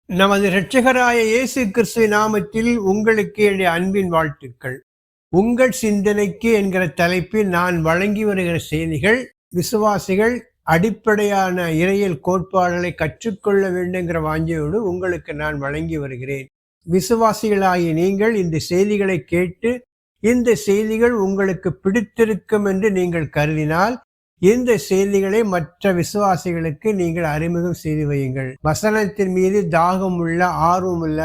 நமது இரட்சகராய இயேசு கிறிஸ்து நாமத்தில் உங்களுக்கு என்னுடைய அன்பின் வாழ்த்துக்கள். உங்கள் சிந்தனைக்கு என்கிற தலைப்பில் நான் வழங்கி வருகிற செய்திகள், விசுவாசிகள் அடிப்படையான இறையியல் கோட்பாடுகளை கற்றுக்கொள்ள வேண்டுங்கிற வாஞ்சையோடு உங்களுக்கு நான் வழங்கி வருகிறேன். விசுவாசிகளாகிய நீங்கள் இந்த செய்திகளை கேட்டு, இந்த செய்திகள் உங்களுக்கு பிடித்திருக்கும் என்று நீங்கள் கருதினால், இந்த செய்திகளை மற்ற விசுவாசிகளுக்கு நீங்கள் அறிமுகம் செய்து வையுங்கள். வசனத்தின் மீது தாகமுள்ள, ஆர்வமுள்ள,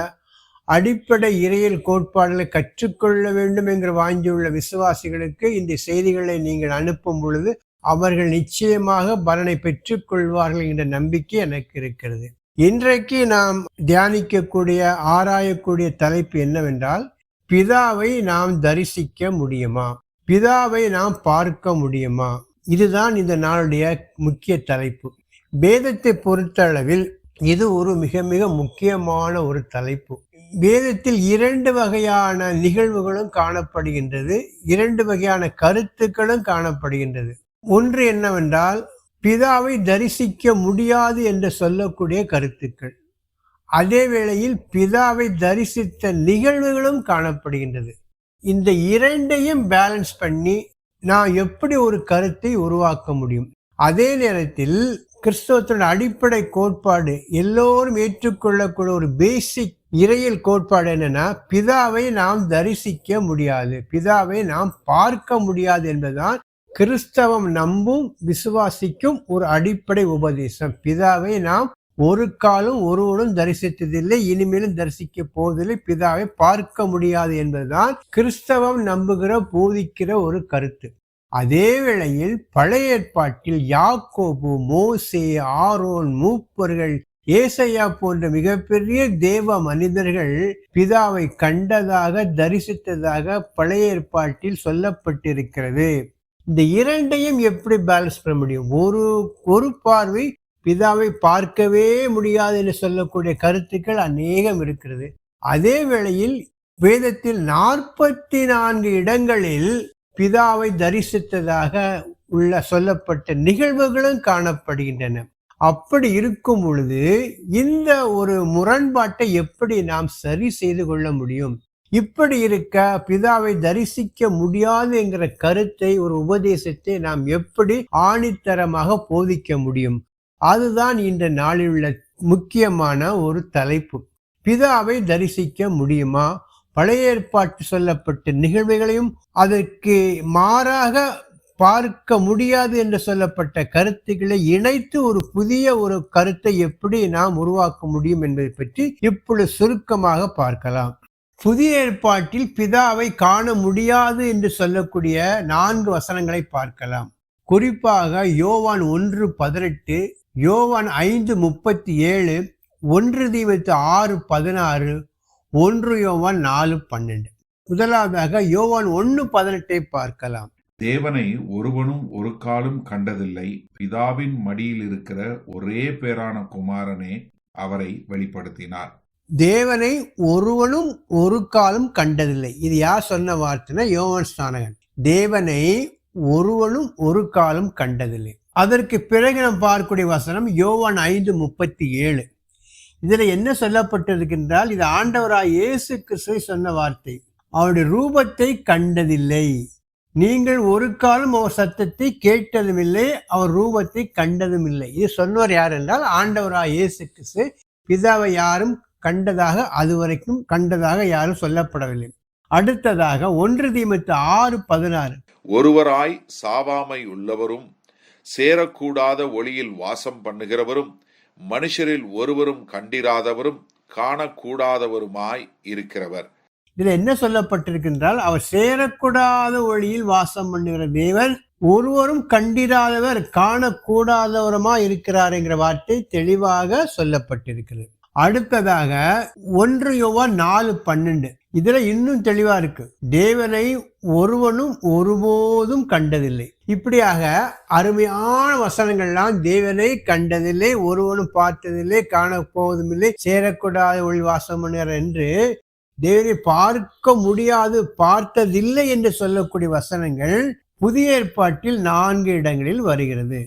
அடிப்படை இறையியல் கோட்பாடுகளை கற்றுக்கொள்ள வேண்டும் என்கிற வாஞ்சியுள்ள விசுவாசிகளுக்கு இந்த செய்திகளை நீங்கள் அனுப்பும் பொழுது அவர்கள் நிச்சயமாக பலனை பெற்றுக் கொள்வார்கள் என்ற நம்பிக்கை எனக்கு இருக்கிறது. இன்றைக்கு நாம் தியானிக்கக்கூடிய, ஆராயக்கூடிய தலைப்பு என்னவென்றால், பிதாவை நாம் தரிசிக்க முடியுமா? பிதாவை நாம் பார்க்க முடியுமா? இதுதான் இந்த நாளுடைய முக்கிய தலைப்பு. வேதத்தை பொறுத்தளவில் இது ஒரு மிக மிக முக்கியமான ஒரு தலைப்பு. வேதத்தில் இரண்டு வகையான நிகழ்வுகளும் காணப்படுகின்றது, இரண்டு வகையான கருத்துக்களும் காணப்படுகின்றது. ஒன்று என்னவென்றால், பிதாவை தரிசிக்க முடியாது என்று சொல்லக்கூடிய கருத்துக்கள். அதே வேளையில் பிதாவை தரிசித்த நிகழ்வுகளும் காணப்படுகின்றது. இந்த இரண்டையும் பேலன்ஸ் பண்ணி நான் எப்படி ஒரு கருத்தை உருவாக்க முடியும்? அதே நேரத்தில் கிறிஸ்தவத்தின் அடிப்படை கோட்பாடு, எல்லோரும் ஏற்றுக்கொள்ளக்கூடிய ஒரு பேசிக் இறையியல் கோட்பாடு என்னன்னா, பிதாவை நாம் தரிசிக்க முடியாது, பிதாவை நாம் பார்க்க முடியாது என்பதுதான் கிறிஸ்தவம் நம்பும் விசுவாசிக்கும் ஒரு அடிப்படை உபதேசம். பிதாவை நாம் ஒரு காலம் ஒருவனும் தரிசித்ததில்லை, இனிமேலும் தரிசிக்க போவதில்லை, பிதாவை பார்க்க முடியாது என்பதுதான் கிறிஸ்தவம் நம்புகிற, போதிக்கிற ஒரு கருத்து. அதே வேளையில் பழைய ஏற்பாட்டில் யாக்கோபு, மோசே, ஆரோன், மூப்பர்கள், ஏசையா போன்ற மிகப்பெரிய தேவ மனிதர்கள் பிதாவை கண்டதாக, தரிசித்ததாக பழைய ஏற்பாட்டில் சொல்லப்பட்டிருக்கிறது. இந்த இரண்டையும் எப்படி பேலன்ஸ் பண்ண முடியும்? ஒரு பார்வை பிதாவை பார்க்கவே முடியாது என்று சொல்லக்கூடிய கருத்துக்கள் அநேகம் இருக்கிறது. அதே வேளையில் வேதத்தில் 44 இடங்களில் பிதாவை தரிசித்ததாக உள்ள சொல்லப்பட்ட நிகழ்வுகளும் காணப்படுகின்றன. அப்படி இருக்கும் பொழுது இந்த ஒரு முரண்பாட்டை எப்படி நாம் சரி செய்து கொள்ள முடியும்? இப்படி இருக்க பிதாவை தரிசிக்க முடியாது என்கிற கருத்தை, ஒரு உபதேசத்தை நாம் எப்படி ஆணித்தரமாக போதிக்க முடியும்? அதுதான் இந்த நாளில் உள்ள முக்கியமான ஒரு தலைப்பு. பிதாவை தரிசிக்க முடியுமா? பழைய ஏற்பாட்டு சொல்லப்பட்ட நிகழ்வுகளையும் அதற்கு மாறாக பார்க்க முடியாது என்று சொல்லப்பட்ட கருத்துக்களை இணைத்து ஒரு புதிய ஒரு கருத்தை எப்படி நாம் உருவாக்க முடியும் என்பதை பற்றி இப்பொழுது சுருக்கமாக பார்க்கலாம். புதிய ஏற்பாட்டில் பிதாவை காண முடியாது என்று சொல்லக்கூடிய 4 வசனங்களை பார்க்கலாம். குறிப்பாக யோவான் 1:18, யோவான் 5:37, 1 தீமோத்தேயு 6:16, 1 யோவான் 4:12. முதலாவதாக யோவான் 1:18 பார்க்கலாம். தேவனை ஒருவனும் ஒரு காலும் கண்டதில்லை, பிதாவின் மடியில் இருக்கிற ஒரே பேரான குமாரனே அவரை வெளிப்படுத்தினார். தேவனை ஒருவனும் ஒரு காலும் கண்டதில்லை. இது யார் சொன்ன வார்த்தைனா, யோவான் ஸ்நானகன். தேவனை ஒருவனும் ஒரு காலும் கண்டதில்லை. அதற்கு பிறகு நாம் பார்க்கக்கூடிய வசனம் யோவான் 5:37. இதுல என்ன சொல்லப்பட்டிருக்கின்றால், இது ஆண்டவராய் இயேசு கிறிஸ்து சொன்ன வார்த்தை. அவருடைய ரூபத்தை கண்டதில்லை, நீங்கள் ஒரு காலம் அவர் சத்தத்தை கேட்டதும் இல்லை, அவர் ரூபத்தை கண்டதும் இல்லை. இது சொன்னவர் யார் என்றால் ஆண்டவராய் இயேசு கிறிஸ்து. பிதாவை யாரும் கண்டதாக, அதுவரைக்கும் கண்டதாக யாரும் சொல்லப்படவில்லை. அடுத்ததாக 1 தீமோத்தேயு 6:16. ஒருவராய் சாவாமை உள்ளவரும் சேரக்கூடாத ஒளியில் வாசம் பண்ணுகிறவரும் மனுஷரில் ஒருவரும் கண்டிராதவரும் காணக்கூடாதவருமாய் இருக்கிறவர். இதுல என்ன சொல்லப்பட்டிருக்கின்றால், அவர் சேரக்கூடாத ஒளியில் வாசம் பண்ணுகிற தேவன், ஒருவரும் கண்டிராதவர், காணக்கூடாதவருமாய் இருக்கிறார் என்கிற வார்த்தை தெளிவாக சொல்லப்பட்டிருக்கிறது. அடுத்ததாக 1 யோவான் 4:12. இதுல இன்னும் தெளிவா இருக்கு. தேவனை ஒருவனும் ஒருபோதும் கண்டதில்லை. இப்படியாக அருமையான வசனங்கள்லாம் தேவனை கண்டதில்லை, ஒருவனும் பார்த்ததில்லை, காணப்போவதும் இல்லை, சேரக்கூடாத ஒளி வாசம் பண்ணுகிற என்று தேவனை பார்க்க முடியாது, பார்த்ததில்லை என்று சொல்லக்கூடிய வசனங்கள் புதிய ஏற்பாட்டில் 4 இடங்களில் வருகிறது.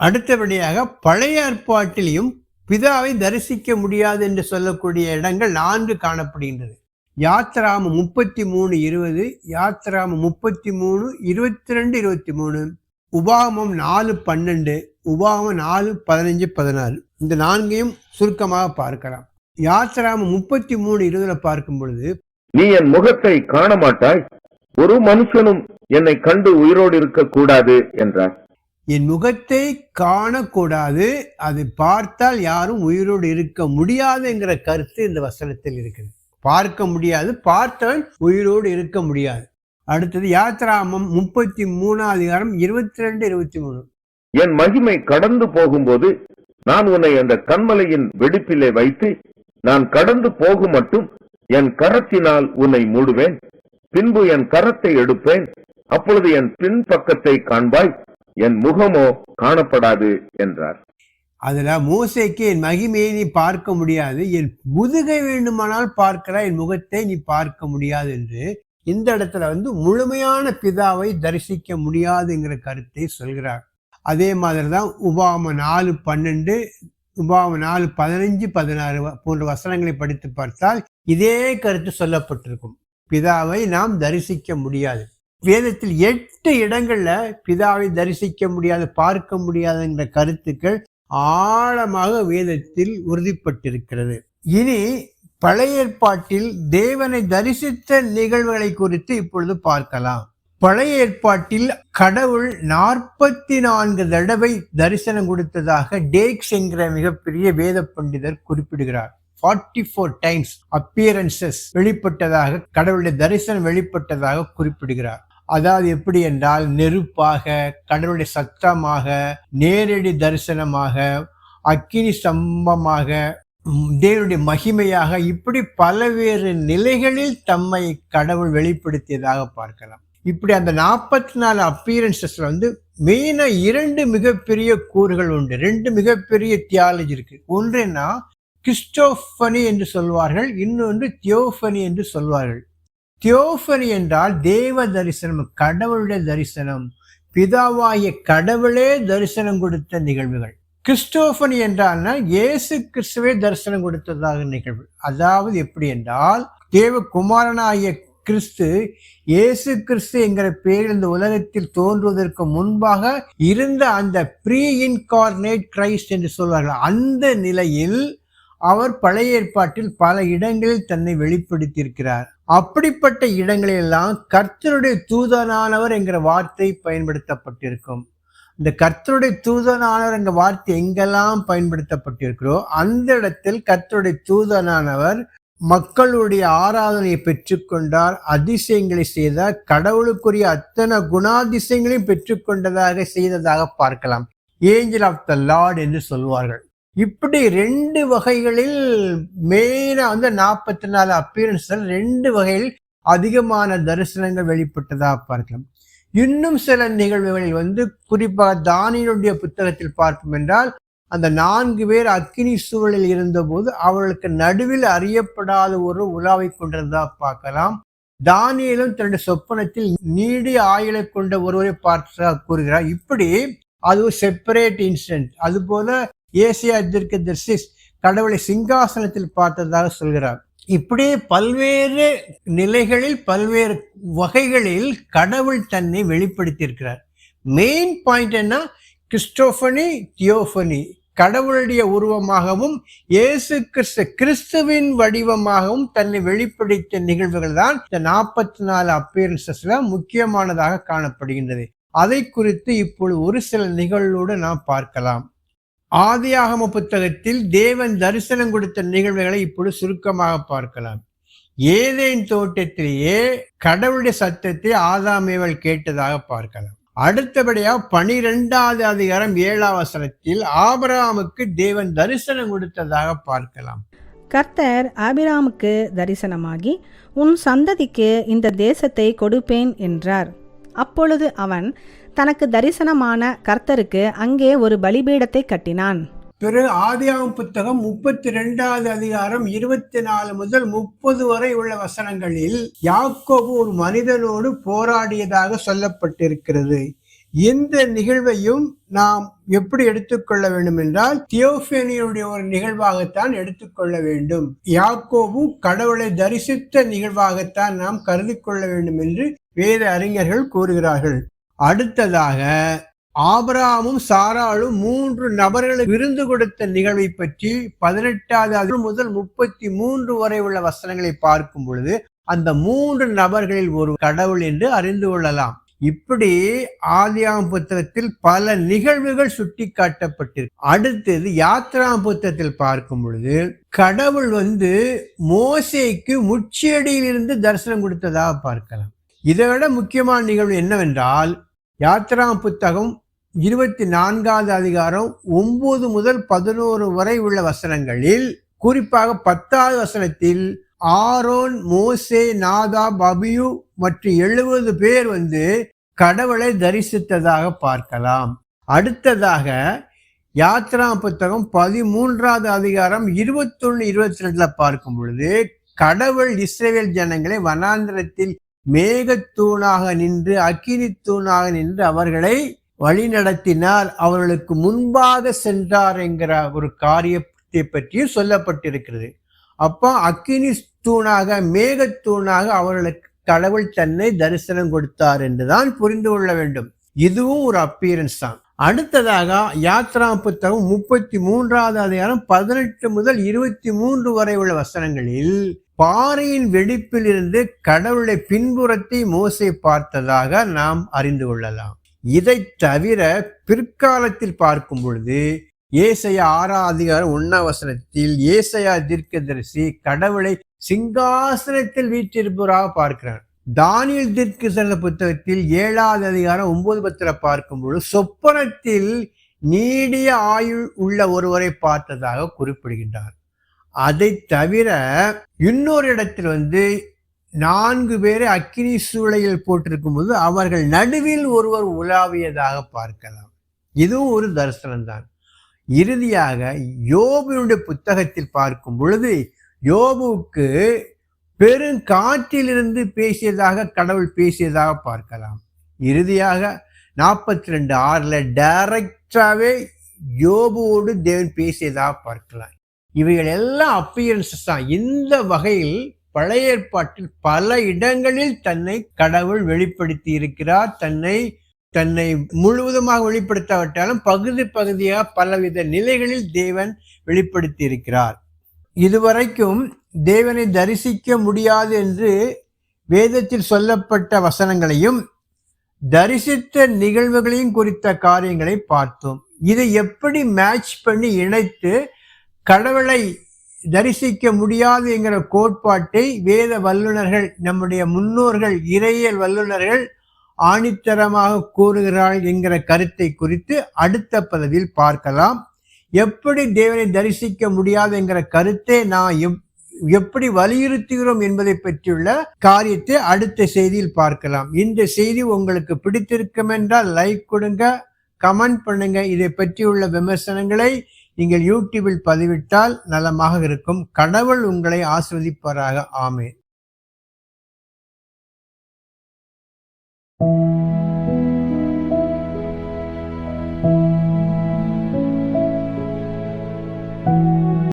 அடுத்தபடியாக பழைய ஏற்பாட்டிலையும் பிதாவை தரிசிக்க முடியாது என்று சொல்லக்கூடிய இடங்கள் 4 காணப்படுகின்றது. யாத்ராமம் 33:20, யாத்ராமம் 33:22-23, உபாகமம் 4:12, உபாகமம் 4:15-16. இந்த 4ஐயும் சுருக்கமாக பார்க்கலாம். யாத்ராமம் 33:20 பார்க்கும் பொழுது, நீ என் முகத்தை காண மாட்டாய், ஒரு மனுஷனும் என்னை கண்டு உயிரோடு இருக்க கூடாது என்றார். என் முகத்தை காணக்கூடாது, அதை பார்த்தால் யாரும் உயிரோடு இருக்க முடியாது என்கிற கருத்து இந்த வசனத்தில் இருக்கிறது. பார்க்க முடியாது, பார்த்தவன் உயிரோடு இருக்க முடியாது. அடுத்தது யாத்ராமம் 33:22-23. என் மகிமை கடந்து போகும்போது நான் உன்னை அந்த கன்மலையின் வெடிப்பிலே வைத்து நான் கடந்து போகும் மட்டும் என் கரத்தினால் உன்னை மூடுவேன். பின்பு என் கரத்தை எடுப்பேன், அப்பொழுது என் பின் பக்கத்தை காண்பாய், என் முகமோ காணப்படாது என்றார். அதுல மோசேக்கு என் மகிமையை நீ பார்க்க முடியாது, என் முதுகை வேண்டுமானால் பார்க்கிறாய், என் முகத்தை நீ பார்க்க முடியாது என்று இந்த இடத்துல முழுமையான பிதாவை தரிசிக்க முடியாதுங்கிற கருத்தை சொல்கிறார். அதே மாதிரிதான் உபாகமம் 4:12, உபாகமம் 4:15-16 போன்ற வசனங்களை படித்து பார்த்தால் இதே கருத்து சொல்லப்பட்டிருக்கும். பிதாவை நாம் தரிசிக்க முடியாது. வேதத்தில் 8 இடங்கள்ல பிதாவை தரிசிக்க முடியாது, பார்க்க முடியாதுங்கிற கருத்துக்கள் ஆழமாக வேதத்தில் உறுதிப்பட்டிருக்கிறது. இனி பழைய ஏற்பாட்டில் தேவனை தரிசித்த நிகழ்வுகளை குறித்து இப்பொழுது பார்க்கலாம். பழைய ஏற்பாட்டில் கடவுள் 44 தடவை தரிசனம் கொடுத்ததாக டேக்ஸ் என்கிற மிகப்பெரிய வேத பண்டிதர் குறிப்பிடுகிறார். 44 times appearances வெளிப்பட்டதாக, கடவுளுடைய தரிசனம் வெளிப்பட்டதாக குறிப்பிடுகிறார். அதாவது எப்படி என்றால், நெருப்பாக, கடவுளுடைய சத்தமாக, நேரடி தரிசனமாக, அக்கினி சம்பமாக, தேவனுடைய மகிமையாக, இப்படி பல்வேறு நிலைகளில் தம்மை கடவுள் வெளிப்படுத்தியதாக பார்க்கலாம். இப்படி அந்த 44 appearances மெயினா 2 மிகப்பெரிய கூறுகள் உண்டு. 2 மிகப்பெரிய தியாலஜி இருக்கு. ஒன்றுன்னா கிறிஸ்டோபனி என்று சொல்வார்கள், இன்னொன்று தியோபனி என்று சொல்வார்கள். தியோபனி என்றால் தேவ தரிசனம், கடவுளுடைய தரிசனம், பிதாவாகிய கடவுளே தரிசனம் கொடுத்த நிகழ்வுகள். கிறிஸ்டோபனி என்றால்னா இயேசு கிறிஸ்துவே தரிசனம் கொடுத்ததாக நிகழ்வு. அதாவது எப்படி என்றால், தேவகுமாரனாகிய கிறிஸ்து, இயேசு கிறிஸ்து என்கிற பெயரில் இந்த உலகத்தில் தோன்றுவதற்கு முன்பாக இருந்த அந்த ப்ரீ இன்கார்னேட் கிரைஸ்ட் என்று சொல்வார்கள். அந்த நிலையில் அவர் பழைய ஏற்பாட்டில் பல இடங்களில் தன்னை வெளிப்படுத்தி இருக்கிறார். அப்படிப்பட்ட இடங்களெல்லாம் கர்த்தருடைய தூதனானவர் என்கிற வார்த்தை பயன்படுத்தப்பட்டிருக்கும். இந்த கர்த்தருடைய தூதனானவர் என்கிற வார்த்தை எங்கெல்லாம் பயன்படுத்தப்பட்டிருக்கிறோ அந்த இடத்தில் கர்த்தருடைய தூதனானவர் மக்களுடைய ஆராதனையை பெற்றுக்கொண்டார், அதிசயங்களை செய்தார், கடவுளுக்குரிய அத்தனை குணாதிசயங்களையும் பெற்றுக்கொண்டதாக செய்ததாக பார்க்கலாம். ஏஞ்சல் ஆஃப் த லார்ட் என்று சொல்வார்கள். இப்படி 2 வகைகளில் மெயினா 44 appearances 2 வகையில் அதிகமான தரிசனங்கள் வெளிப்பட்டதாக பார்க்கலாம். இன்னும் சில நிகழ்வுகளில் குறிப்பாக தானியேலுடைய புத்தகத்தில் பார்ப்போம் என்றால், அந்த 4 பேர் அக்கினி சூழலில் இருந்தபோது அவர்களுக்கு நடுவில் அறியப்படாத ஒரு உலாவை கொண்டிருந்தா பார்க்கலாம். தானியேலும் தன்னுடைய சொப்பனத்தில் நீடி ஆயுளை கொண்ட ஒருவரை பார்த்ததாக கூறுகிறார். இப்படி அது ஒரு செப்பரேட் இன்சிடென்ட். அதுபோல ஏசியா தீர்க்கதரிசி கடவுளை சிங்காசனத்தில் பார்த்ததாக சொல்கிறார். இப்படி பல்வேறு நிலைகளில் பல்வேறு வகைகளில் கடவுள் தன்னை வெளிப்படுத்தி இருக்கிறார். மெயின் பாயிண்ட் என்ன? கிறிஸ்டோபனி, தியோபனி, கடவுளுடைய உருவமாகவும் இயேசு கிறிஸ்துவின் வடிவமாகவும் தன்னை வெளிப்படுத்திய நிகழ்வுகள் தான் இந்த 44 appearances முக்கியமானதாக காணப்படுகின்றது. அதை குறித்து இப்பொழுது ஒரு சில நிகழ்வோடு நாம் பார்க்கலாம். ஆதியாகம புத்தகத்தில் தேவன் தரிசனம் கொடுத்த நிகழ்வுகளை இப்பொழுது சுருக்கமாக பார்க்கலாம். ஏதேன் தோட்டத்திலேயே கடவுளுடைய சத்தத்தை ஆதாம் ஏவாள் கேட்டதாக பார்க்கலாம். அடுத்தபடியாக 12வது அதிகாரம் 7ஆம் வசனத்தில் ஆபிரகாமுக்கு தேவன் தரிசனம் கொடுத்ததாக பார்க்கலாம். கர்த்தர் ஆபிரகாமுக்கு தரிசனமாகி, உன் சந்ததிக்கு இந்த தேசத்தை கொடுப்பேன் என்றார். அப்பொழுது அவன் தனக்கு தரிசனமான கர்த்தருக்கு அங்கே ஒரு பலிபீடத்தை கட்டினான். பிறகு ஆதியாகம புத்தகம் 32வது அதிகாரம் 24 முதல் 30 வரை உள்ள வசனங்களில் யாக்கோபு ஒரு மனிதனோடு போராடியதாக சொல்லப்பட்டிருக்கிறது. இந்த நிகழ்வையும் நாம் எப்படி எடுத்துக்கொள்ள வேண்டும் என்றால் தியோபேனியுடைய ஒரு நிகழ்வாகத்தான் எடுத்துக்கொள்ள வேண்டும். யாக்கோபு கடவுளை தரிசித்த நிகழ்வாகத்தான் நாம் கருதி கொள்ள வேண்டும் என்று வேத அறிஞர்கள் கூறுகிறார்கள். அடுத்ததாக ஆபிரகாமும் சாராளும் 3 நபர்களுக்கு விருந்து கொடுத்த நிகழ்வை பற்றி 18வது முதல் 33 வரை உள்ள வசனங்களை பார்க்கும் பொழுது அந்த 3 நபர்களில் ஒரு கடவுள் என்று அறிந்து கொள்ளலாம். இப்படி ஆதியாகம புத்தகத்தில் பல நிகழ்வுகள் சுட்டி காட்டப்பட்டிருக்கு. அடுத்தது யாத்ராகம புத்தகத்தில் பார்க்கும் பொழுது கடவுள் மோசேக்கு முச்செடியில் இருந்து தரிசனம் கொடுத்ததாக பார்க்கலாம். இதை விட முக்கியமான நிகழ்வு என்னவென்றால் யாத்ராகம புத்தகம் 24வது அதிகாரம் 9 முதல் 11 வரை உள்ள வசனங்களில், குறிப்பாக 10வது வசனத்தில் ஆரோன், மோசே, நாதாப், அபியூ மற்றும் 70 பேர் கடவுளை தரிசித்ததாக பார்க்கலாம். அடுத்ததாக யாத்ராகம புத்தகம் 13வது அதிகாரம் 21, 22 பார்க்கும் பொழுது கடவுள் இஸ்ரவேல் ஜனங்களை வனாந்திரத்தில் மேகத்தூணாக நின்று அக்கினி தூணாக நின்று அவர்களை வழி நடத்தினார், அவர்களுக்கு முன்பாக சென்றார் என்கிற ஒரு காரியத்தை பற்றியும் சொல்லப்பட்டிருக்கிறது. அப்போ அக்கினி தூணாக மேகத்தூணாக அவர்களுக்கு கடவுள் தன்னை தரிசனம் கொடுத்தார் என்றுதான் புரிந்து கொள்ள வேண்டும். இதுவும் ஒரு அப்பியரன்ஸ் தான். அடுத்ததாக யாத்ராகம புத்தகம் 33வது அதிகாரம் 18 முதல் 23 வரை உள்ள வசனங்களில் பாறையின் வெடிப்பில் இருந்து கடவுளை பின்புறத்தை மோசே பார்த்ததாக நாம் அறிந்து கொள்ளலாம். இதை தவிர பிற்காலத்தில் பார்க்கும் பொழுது ஏசாயா 6வது அதிகாரம் 1வது வசனத்தில் ஏசாயா தீர்க்கதரிசி கடவுளை சிங்காசனத்தில் வீற்றிருப்பவராக பார்க்கிறார். தானியேல் தீர்க்கதரிசன புத்தகத்தில் 7வது அதிகாரம் 9-10 பார்க்கும் பொழுது சொப்பனத்தில் நீடிய ஆயுள் உள்ள ஒருவரை பார்த்ததாக குறிப்பிடுகின்றார். அதை தவிர இன்னொரு இடத்தில் 4 பேரை அக்கினி சூளையில் போட்டிருக்கும் போது அவர்கள் நடுவில் ஒருவர் உலாவியதாக பார்க்கலாம். இதுவும் ஒரு தரிசனம்தான். இறுதியாக யோபுடைய புத்தகத்தில் பார்க்கும் பொழுது யோபுவுக்கு பெருங்காற்றிலிருந்து பேசியதாக கடவுள் பேசியதாக பார்க்கலாம். இறுதியாக 42:6 டைரக்டாவே யோபுவோடு தேவன் பேசியதாக பார்க்கலாம். இவைகள் எல்லாம் அப்பியரன்சஸ் தான். இந்த வகையில் பழைய ஏற்பாட்டில் பல இடங்களில் தன்னை கடவுள் வெளிப்படுத்தி இருக்கிறார். தன்னை முழுவதுமாக வெளிப்படுத்தாவிட்டாலும் பகுதி பகுதியாக பலவித நிலைகளில் தேவன் வெளிப்படுத்தி இருக்கிறார். இதுவரைக்கும் தேவனை தரிசிக்க முடியாது என்று வேதத்தில் சொல்லப்பட்ட வசனங்களையும் தரிசித்த நிகழ்வுகளையும் குறித்த காரியங்களை பார்த்தோம். இதை எப்படி மேட்ச் பண்ணி இணைத்து கடவுளை தரிசிக்க முடியாது என்கிற கோட்பாட்டை வேத வல்லுநர்கள், நம்முடைய முன்னோர்கள், இறையியல் வல்லுநர்கள் ஆணித்தரமாக கூறுகிறார்கள் என்கிற கருத்தை குறித்து அடுத்த பதவியில் பார்க்கலாம். எப்படி தேவனை தரிசிக்க முடியாது என்கிற கருத்தை நான் எப்படி வலியுறுத்துகிறோம் என்பதை பற்றியுள்ள காரியத்தை அடுத்த செய்தியில் பார்க்கலாம். இந்த செய்தி உங்களுக்கு பிடித்திருக்கும் என்றால் லைக் கொடுங்க, கமெண்ட் பண்ணுங்க. இதை பற்றியுள்ள விமர்சனங்களை நீங்கள் யூடியூபில் பதிவிட்டால் நலமாக இருக்கும். கடவுள் உங்களை ஆசீர்வதிப்பாராக. ஆமென்.